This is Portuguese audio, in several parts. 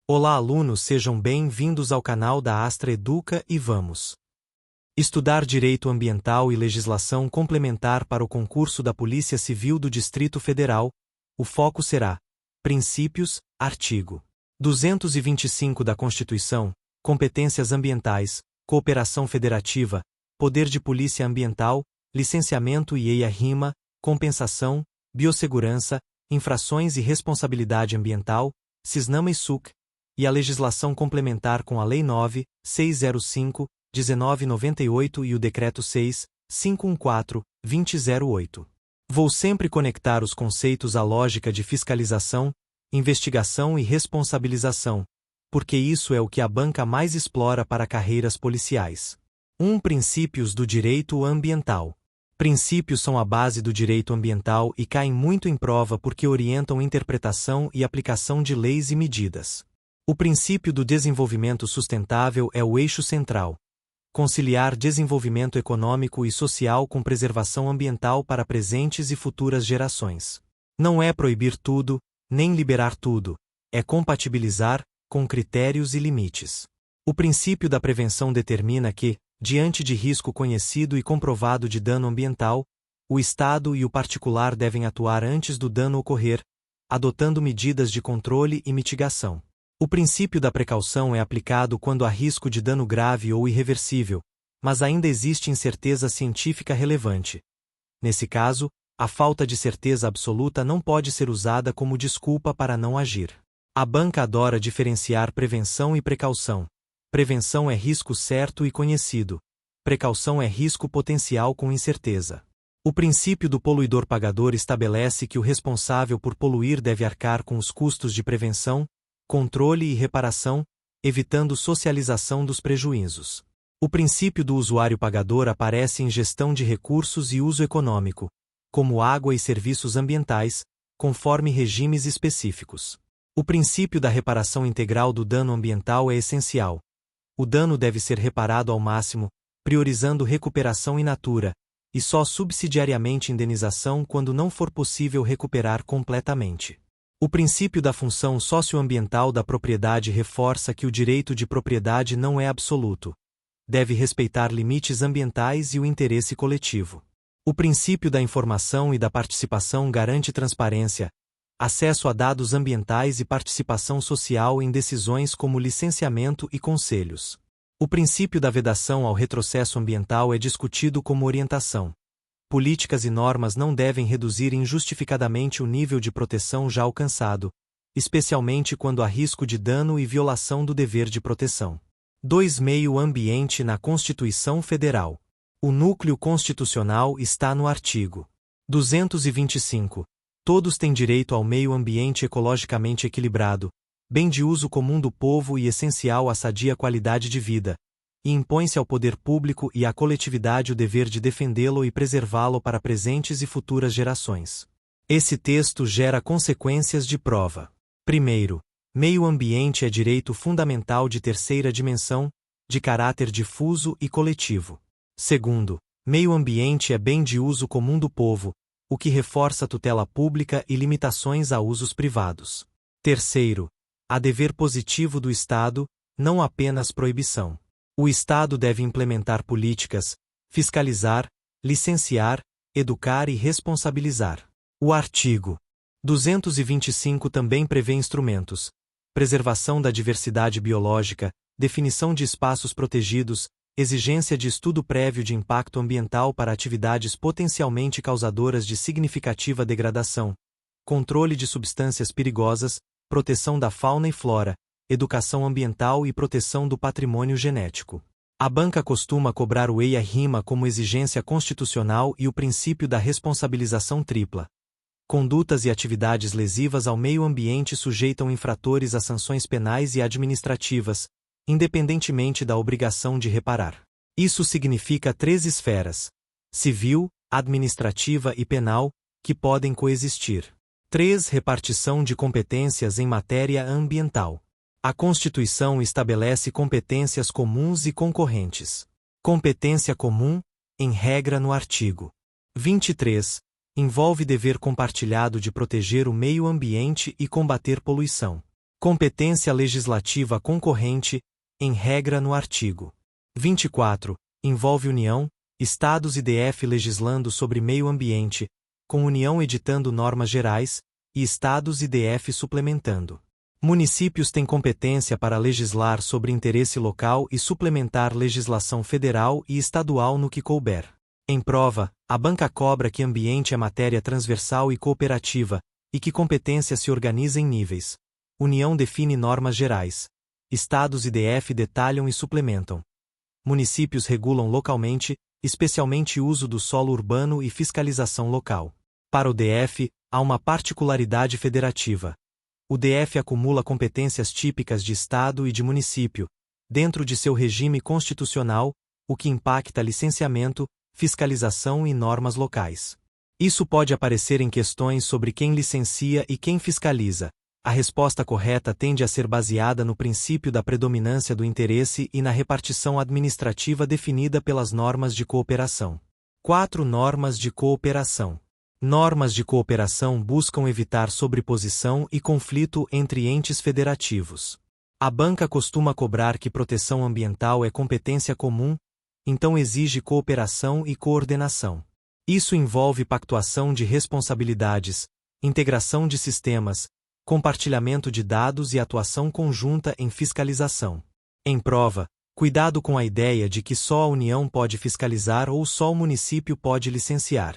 Olá, alunos, sejam bem-vindos ao canal da Astra Educa e vamos estudar Direito Ambiental e Legislação Complementar para o concurso da Polícia Civil do Distrito Federal. O foco será Princípios, artigo 225 da Constituição, Competências Ambientais, Cooperação Federativa, Poder de Polícia Ambiental, Licenciamento e EIA-RIMA, Compensação, Biossegurança, Infrações e Responsabilidade Ambiental, CISNAMA e SUC, e a legislação complementar com a Lei 9.605/1998 e o Decreto 6.514/2008. Vou sempre conectar os conceitos à lógica de fiscalização, investigação e responsabilização, porque isso é o que a banca mais explora para carreiras policiais. 1. Princípios do direito ambiental. Princípios são a base do direito ambiental e caem muito em prova porque orientam interpretação e aplicação de leis e medidas. O princípio do desenvolvimento sustentável é o eixo central. Conciliar desenvolvimento econômico e social com preservação ambiental para presentes e futuras gerações. Não é proibir tudo, nem liberar tudo, é compatibilizar, com critérios e limites. O princípio da prevenção determina que, diante de risco conhecido e comprovado de dano ambiental, o Estado e o particular devem atuar antes do dano ocorrer, adotando medidas de controle e mitigação. O princípio da precaução é aplicado quando há risco de dano grave ou irreversível, mas ainda existe incerteza científica relevante. Nesse caso, a falta de certeza absoluta não pode ser usada como desculpa para não agir. A banca adora diferenciar prevenção e precaução. Prevenção é risco certo e conhecido. Precaução é risco potencial com incerteza. O princípio do poluidor-pagador estabelece que o responsável por poluir deve arcar com os custos de prevenção, controle e reparação, evitando socialização dos prejuízos. O princípio do usuário-pagador aparece em gestão de recursos e uso econômico, como água e serviços ambientais, conforme regimes específicos. O princípio da reparação integral do dano ambiental é essencial. O dano deve ser reparado ao máximo, priorizando recuperação in natura, e só subsidiariamente indenização quando não for possível recuperar completamente. O princípio da função socioambiental da propriedade reforça que o direito de propriedade não é absoluto. Deve respeitar limites ambientais e o interesse coletivo. O princípio da informação e da participação garante transparência, acesso a dados ambientais e participação social em decisões como licenciamento e conselhos. O princípio da vedação ao retrocesso ambiental é discutido como orientação. Políticas e normas não devem reduzir injustificadamente o nível de proteção já alcançado, especialmente quando há risco de dano e violação do dever de proteção. 2. Meio ambiente na Constituição Federal. O núcleo constitucional está no artigo 225. Todos têm direito ao meio ambiente ecologicamente equilibrado, bem de uso comum do povo e essencial à sadia qualidade de vida, e impõe-se ao poder público e à coletividade o dever de defendê-lo e preservá-lo para presentes e futuras gerações. Esse texto gera consequências de prova. Primeiro, meio ambiente é direito fundamental de terceira dimensão, de caráter difuso e coletivo. Segundo, meio ambiente é bem de uso comum do povo, o que reforça a tutela pública e limitações a usos privados. Terceiro, há dever positivo do Estado, não apenas proibição. O Estado deve implementar políticas, fiscalizar, licenciar, educar e responsabilizar. O artigo 225 também prevê instrumentos: preservação da diversidade biológica, definição de espaços protegidos, exigência de estudo prévio de impacto ambiental para atividades potencialmente causadoras de significativa degradação, controle de substâncias perigosas, proteção da fauna e flora, educação ambiental e proteção do patrimônio genético. A banca costuma cobrar o EIA-RIMA como exigência constitucional e o princípio da responsabilização tripla. Condutas e atividades lesivas ao meio ambiente sujeitam infratores a sanções penais e administrativas, independentemente da obrigação de reparar. Isso significa 3 esferas: civil, administrativa e penal, que podem coexistir. 3. Repartição de competências em matéria ambiental. A Constituição estabelece competências comuns e concorrentes. Competência comum, em regra no artigo 23, envolve dever compartilhado de proteger o meio ambiente e combater poluição. Competência legislativa concorrente, em regra no artigo 24, envolve União, Estados e DF legislando sobre meio ambiente, com União editando normas gerais, e Estados e DF suplementando. Municípios têm competência para legislar sobre interesse local e suplementar legislação federal e estadual no que couber. Em prova, a banca cobra que ambiente é matéria transversal e cooperativa, e que competência se organiza em níveis. União define normas gerais. Estados e DF detalham e suplementam. Municípios regulam localmente, especialmente uso do solo urbano e fiscalização local. Para o DF, há uma particularidade federativa. O DF acumula competências típicas de Estado e de município, dentro de seu regime constitucional, o que impacta licenciamento, fiscalização e normas locais. Isso pode aparecer em questões sobre quem licencia e quem fiscaliza. A resposta correta tende a ser baseada no princípio da predominância do interesse e na repartição administrativa definida pelas normas de cooperação. 4 Normas de cooperação. Normas de cooperação buscam evitar sobreposição e conflito entre entes federativos. A banca costuma cobrar que proteção ambiental é competência comum, então exige cooperação e coordenação. Isso envolve pactuação de responsabilidades, integração de sistemas, compartilhamento de dados e atuação conjunta em fiscalização. Em prova, cuidado com a ideia de que só a União pode fiscalizar ou só o município pode licenciar.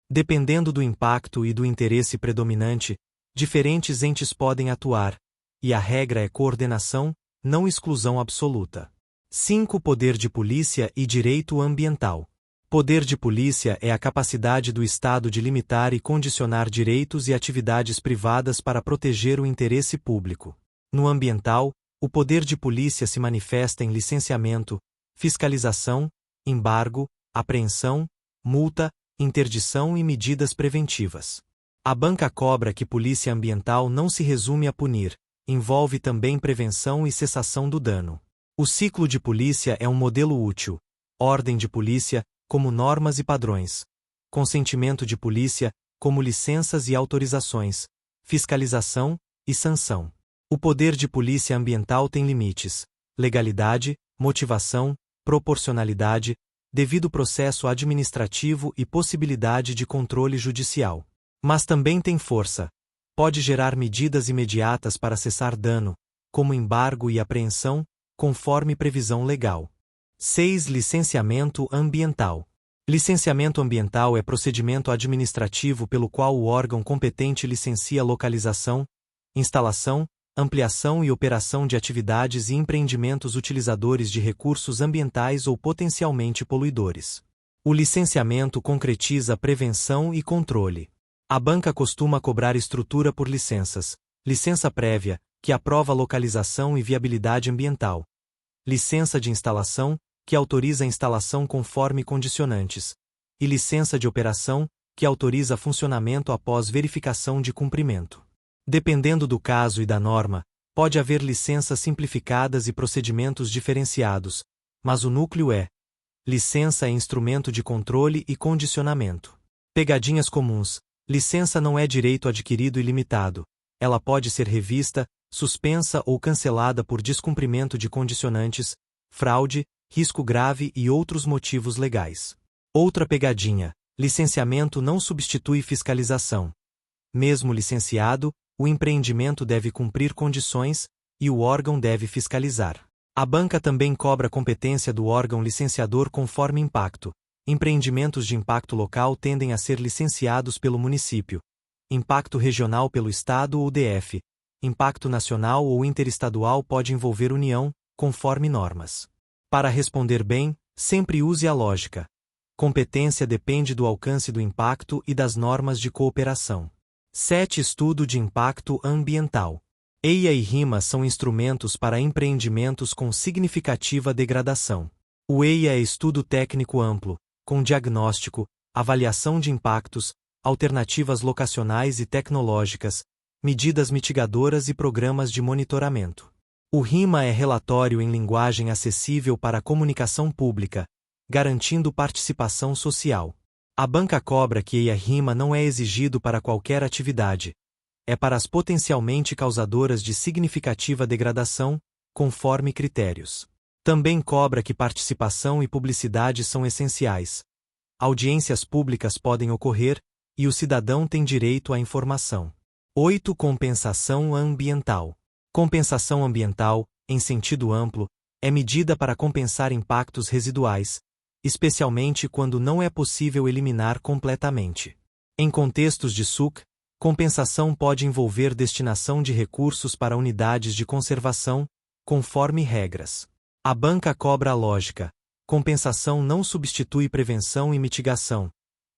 Dependendo do impacto e do interesse predominante, diferentes entes podem atuar, e a regra é coordenação, não exclusão absoluta. 5 Poder de polícia e direito ambiental. Poder de polícia é a capacidade do Estado de limitar e condicionar direitos e atividades privadas para proteger o interesse público. No ambiental, o poder de polícia se manifesta em licenciamento, fiscalização, embargo, apreensão, multa, interdição e medidas preventivas. A banca cobra que polícia ambiental não se resume a punir, envolve também prevenção e cessação do dano. O ciclo de polícia é um modelo útil. Ordem de polícia, como normas e padrões. Consentimento de polícia, como licenças e autorizações. Fiscalização e sanção. O poder de polícia ambiental tem limites: legalidade, motivação, proporcionalidade, devido processo administrativo e possibilidade de controle judicial. Mas também tem força. Pode gerar medidas imediatas para cessar dano, como embargo e apreensão, conforme previsão legal. 6 Licenciamento ambiental. Licenciamento ambiental é procedimento administrativo pelo qual o órgão competente licencia localização, instalação, ampliação e operação de atividades e empreendimentos utilizadores de recursos ambientais ou potencialmente poluidores. O licenciamento concretiza prevenção e controle. A banca costuma cobrar estrutura por licenças: licença prévia, que aprova localização e viabilidade ambiental; licença de instalação, que autoriza a instalação conforme condicionantes; e licença de operação, que autoriza funcionamento após verificação de cumprimento. Dependendo do caso e da norma, pode haver licenças simplificadas e procedimentos diferenciados, mas o núcleo é: licença é instrumento de controle e condicionamento. Pegadinhas comuns: licença não é direito adquirido ilimitado. Ela pode ser revista, suspensa ou cancelada por descumprimento de condicionantes, fraude, risco grave e outros motivos legais. Outra pegadinha: licenciamento não substitui fiscalização. Mesmo licenciado, o empreendimento deve cumprir condições, e o órgão deve fiscalizar. A banca também cobra competência do órgão licenciador conforme impacto. Empreendimentos de impacto local tendem a ser licenciados pelo município. Impacto regional pelo Estado ou DF. Impacto nacional ou interestadual pode envolver União, conforme normas. Para responder bem, sempre use a lógica. Competência depende do alcance do impacto e das normas de cooperação. 7 Estudo de impacto ambiental. EIA e RIMA são instrumentos para empreendimentos com significativa degradação. O EIA é estudo técnico amplo, com diagnóstico, avaliação de impactos, alternativas locacionais e tecnológicas, medidas mitigadoras e programas de monitoramento. O RIMA é relatório em linguagem acessível para a comunicação pública, garantindo participação social. A banca cobra que EIA-RIMA não é exigido para qualquer atividade. é para as potencialmente causadoras de significativa degradação, conforme critérios. Também cobra que participação e publicidade são essenciais. Audiências públicas podem ocorrer, e o cidadão tem direito à informação. 8. Compensação ambiental. Compensação ambiental, em sentido amplo, é medida para compensar impactos residuais, especialmente quando não é possível eliminar completamente. Em contextos de SUC, compensação pode envolver destinação de recursos para unidades de conservação, conforme regras. A banca cobra a lógica. Compensação não substitui prevenção e mitigação.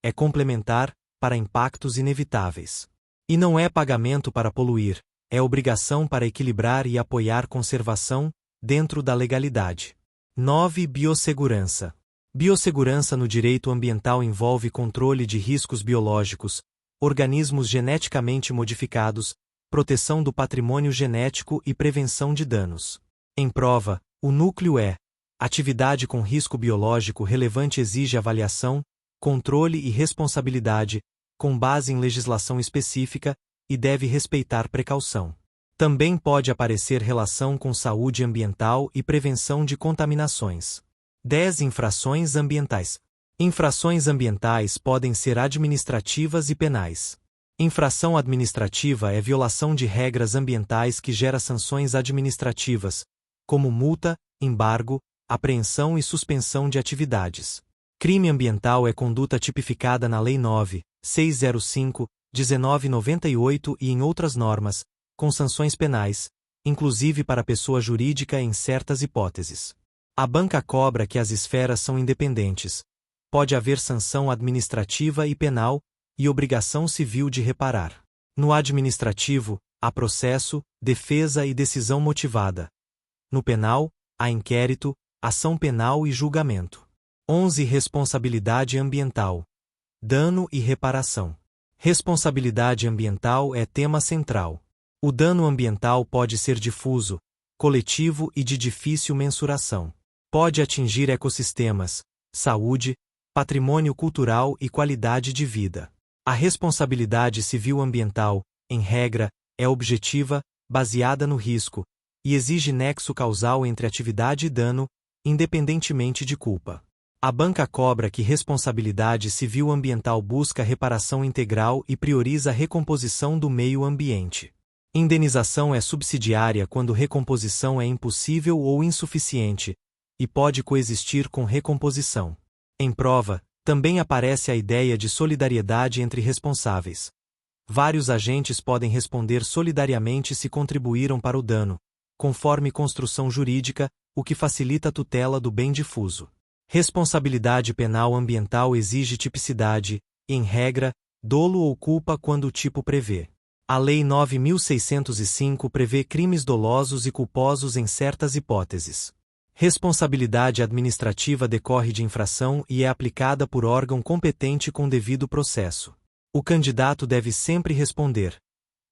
É complementar, para impactos inevitáveis. E não é pagamento para poluir, é obrigação para equilibrar e apoiar conservação, dentro da legalidade. 9. Biossegurança. Biossegurança no direito ambiental envolve controle de riscos biológicos, organismos geneticamente modificados, proteção do patrimônio genético e prevenção de danos. Em prova, o núcleo é: atividade com risco biológico relevante exige avaliação, controle e responsabilidade, com base em legislação específica, e deve respeitar precaução. Também pode aparecer relação com saúde ambiental e prevenção de contaminações. 10. Infrações ambientais. Infrações ambientais podem ser administrativas e penais. Infração administrativa é violação de regras ambientais que gera sanções administrativas, como multa, embargo, apreensão e suspensão de atividades. Crime ambiental é conduta tipificada na Lei 9.605/1998 e em outras normas, com sanções penais, inclusive para pessoa jurídica em certas hipóteses. A banca cobra que as esferas são independentes. Pode haver sanção administrativa e penal, e obrigação civil de reparar. No administrativo, há processo, defesa e decisão motivada. No penal, há inquérito, ação penal e julgamento. 11. Responsabilidade ambiental. Dano e reparação. Responsabilidade ambiental é tema central. O dano ambiental pode ser difuso, coletivo e de difícil mensuração. Pode atingir ecossistemas, saúde, patrimônio cultural e qualidade de vida. A responsabilidade civil ambiental, em regra, é objetiva, baseada no risco, e exige nexo causal entre atividade e dano, independentemente de culpa. A banca cobra que responsabilidade civil ambiental busca reparação integral e prioriza a recomposição do meio ambiente. Indenização é subsidiária quando recomposição é impossível ou insuficiente, e pode coexistir com recomposição. Em prova, também aparece a ideia de solidariedade entre responsáveis. Vários agentes podem responder solidariamente se contribuíram para o dano, conforme construção jurídica, o que facilita a tutela do bem difuso. Responsabilidade penal ambiental exige tipicidade, e, em regra, dolo ou culpa quando o tipo prevê. A Lei 9.605 prevê crimes dolosos e culposos em certas hipóteses. Responsabilidade administrativa decorre de infração e é aplicada por órgão competente com devido processo. O candidato deve sempre responder.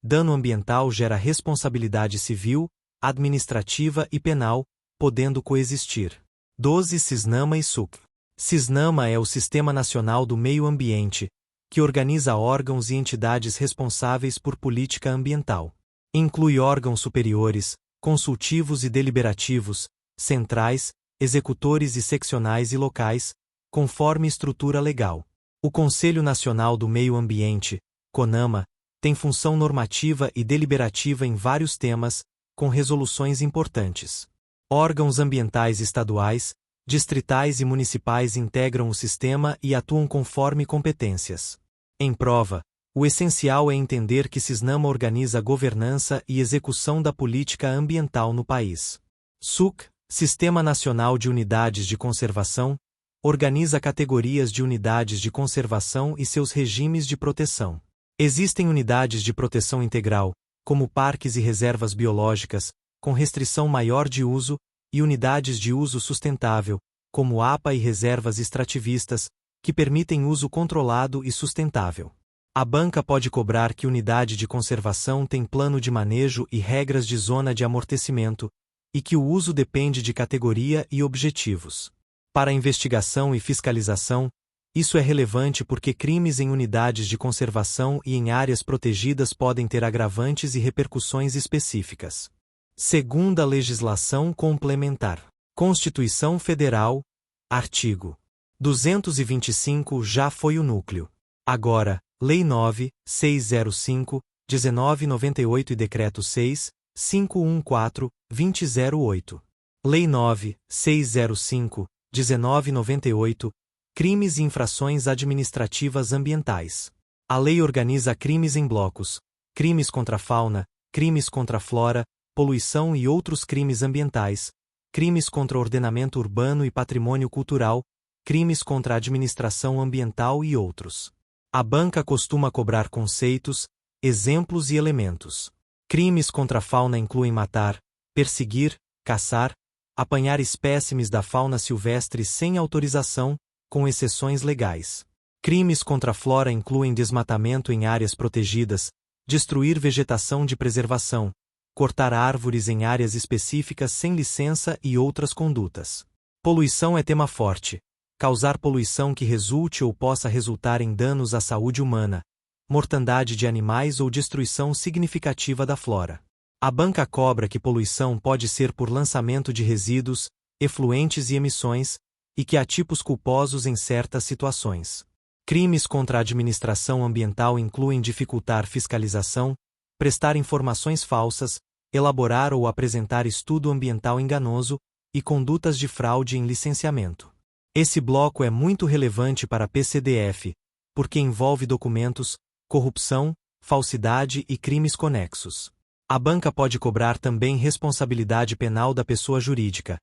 Dano ambiental gera responsabilidade civil, administrativa e penal, podendo coexistir. 12. Cisnama e SUC. Cisnama é o Sistema Nacional do Meio Ambiente, que organiza órgãos e entidades responsáveis por política ambiental. Inclui órgãos superiores, consultivos e deliberativos, centrais, executores e seccionais e locais, conforme estrutura legal. O Conselho Nacional do Meio Ambiente, CONAMA, tem função normativa e deliberativa em vários temas, com resoluções importantes. Órgãos ambientais estaduais, distritais e municipais integram o sistema e atuam conforme competências. Em prova, o essencial é entender que Cisnama organiza a governança e execução da política ambiental no país. SUC, Sistema Nacional de Unidades de Conservação, organiza categorias de unidades de conservação e seus regimes de proteção. Existem unidades de proteção integral, como parques e reservas biológicas, com restrição maior de uso, e unidades de uso sustentável, como APA e reservas extrativistas, que permitem uso controlado e sustentável. A banca pode cobrar que unidade de conservação tem plano de manejo e regras de zona de amortecimento, e que o uso depende de categoria e objetivos. Para investigação e fiscalização, Isso é relevante porque crimes em unidades de conservação e em áreas protegidas podem ter agravantes e repercussões específicas. Segunda legislação complementar. Constituição Federal, artigo 225 já foi o núcleo. Agora, Lei 9.605, 1998 e Decreto 6.514, 2008. Lei 9.605, 1998, Crimes e infrações administrativas ambientais. A lei organiza crimes em blocos: crimes contra a fauna, crimes contra a flora, poluição e outros crimes ambientais, crimes contra o ordenamento urbano e patrimônio cultural, crimes contra a administração ambiental e outros. A banca costuma cobrar conceitos, exemplos e elementos. Crimes contra a fauna incluem matar, perseguir, caçar, apanhar espécimes da fauna silvestre sem autorização, com exceções legais. Crimes contra a flora incluem desmatamento em áreas protegidas, destruir vegetação de preservação, cortar árvores em áreas específicas sem licença e outras condutas. Poluição é tema forte. Causar poluição que resulte ou possa resultar em danos à saúde humana, mortandade de animais ou destruição significativa da flora. A banca cobra que poluição pode ser por lançamento de resíduos, efluentes e emissões, e que há tipos culposos em certas situações. Crimes contra a administração ambiental incluem dificultar fiscalização, prestar informações falsas, elaborar ou apresentar estudo ambiental enganoso e condutas de fraude em licenciamento. Esse bloco é muito relevante para a PCDF, porque envolve documentos, corrupção, falsidade e crimes conexos. A banca pode cobrar também responsabilidade penal da pessoa jurídica.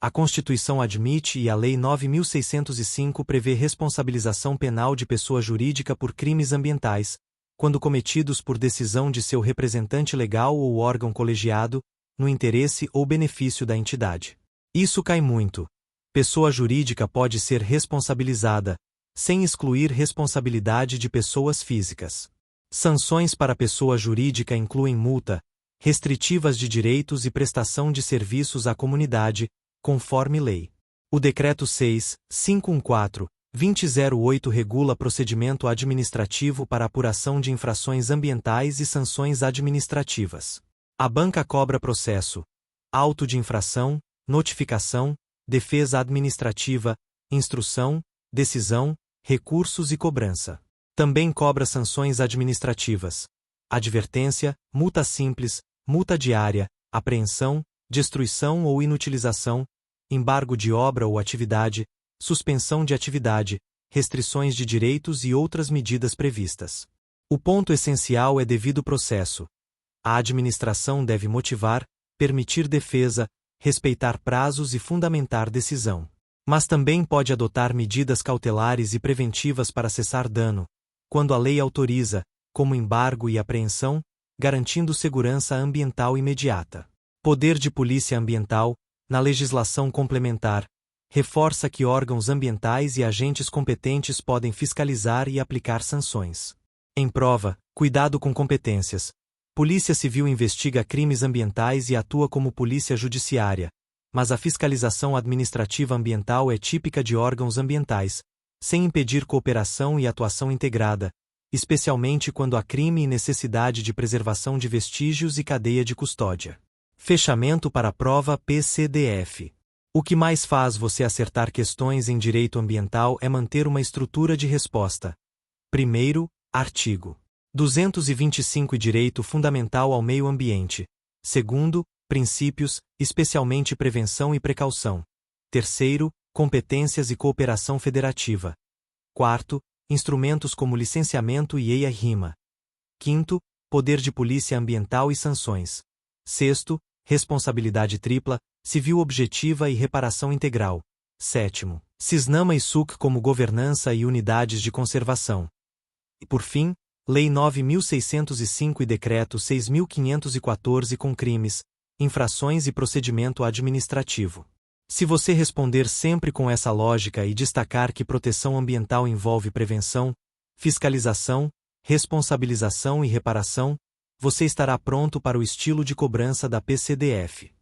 A Constituição admite e a Lei 9.605 prevê responsabilização penal de pessoa jurídica por crimes ambientais, quando cometidos por decisão de seu representante legal ou órgão colegiado, no interesse ou benefício da entidade. Isso cai muito. Pessoa jurídica pode ser responsabilizada, sem excluir responsabilidade de pessoas físicas. Sanções para pessoa jurídica incluem multa, restritivas de direitos e prestação de serviços à comunidade, conforme lei. O Decreto 6.514, 2008 regula procedimento administrativo para apuração de infrações ambientais e sanções administrativas. A banca cobra processo, auto de infração, notificação, defesa administrativa, instrução, decisão, recursos e cobrança. Também cobra sanções administrativas: advertência, multa simples, multa diária, apreensão, destruição ou inutilização, embargo de obra ou atividade, suspensão de atividade, restrições de direitos e outras medidas previstas. O ponto essencial é devido processo. A administração deve motivar, permitir defesa, respeitar prazos e fundamentar decisão. Mas também pode adotar medidas cautelares e preventivas para cessar dano, quando a lei autoriza, como embargo e apreensão, garantindo segurança ambiental imediata. Poder de polícia ambiental, na legislação complementar, reforça que órgãos ambientais e agentes competentes podem fiscalizar e aplicar sanções. Em prova, cuidado com competências. Polícia Civil investiga crimes ambientais e atua como polícia judiciária, mas a fiscalização administrativa ambiental é típica de órgãos ambientais, sem impedir cooperação e atuação integrada, especialmente quando há crime e necessidade de preservação de vestígios e cadeia de custódia. Fechamento para a prova PCDF. O que mais faz você acertar questões em direito ambiental é manter uma estrutura de resposta. Primeiro, artigo 225 e direito fundamental ao meio ambiente. Segundo, princípios, especialmente prevenção e precaução. Terceiro, competências e cooperação federativa. Quarto, instrumentos como licenciamento e EIA-RIMA. Quinto, poder de polícia ambiental e sanções. Sexto, responsabilidade tripla, civil objetiva e reparação integral. Sétimo, CISNAMA e SUC como governança e unidades de conservação. E por fim, Lei 9.605 e Decreto 6.514 com crimes, infrações e procedimento administrativo. Se você responder sempre com essa lógica e destacar que proteção ambiental envolve prevenção, fiscalização, responsabilização e reparação, você estará pronto para o estilo de cobrança da PCDF.